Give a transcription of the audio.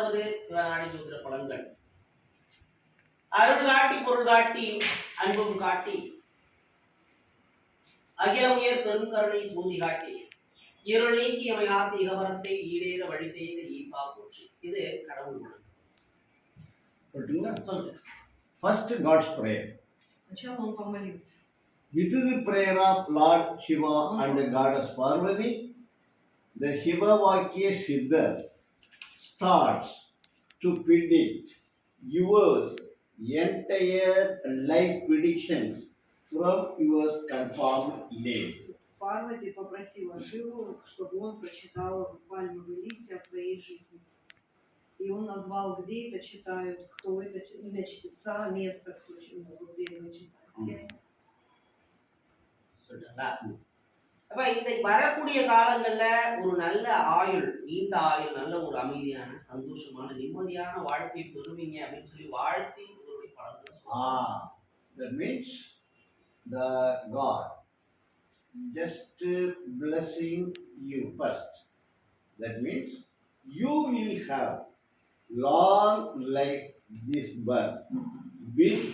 அதாவது சிவநாடி ஜோதிட பலன்கள். அருள் காட்டி பொருள் காட்டி அன்பும் காட்டி அகில உயர் பெருங்கருணை சூதி காட்டி இருள் நீக்கி எமை காத்து இகவரத்தை ஈடேற வழி செய்த ஈசா போற்றி. இது கடவுள் குணம். சொல்லுங்க. First God's prayer. Сначала он помолился. With the prayer of Lord Shiva and Goddess Parvati, the Shiva Vakya Siddha starts to predict yours entire life predictions from your confirmed name. Парвати попросила Шиву, чтобы он прочитал пальмовые листья в твоей жизни. И он назвал, где это читают, кто это имя чтеца, место, кто где это читает. அப்ப இந்த வரக்கூடிய காலங்கள்ல ஒரு நல்ல ஆயுள், நீண்ட ஆயுள், நல்ல ஒரு அமைதியான சந்தோஷமான நிம்மதியான வாழ்க்கை பெறுவீங்க அப்படின்னு சொல்லி வாழ்த்தி உங்களுடைய பலன்கள். That means the God just blessing you first. That means you will have long life this birth with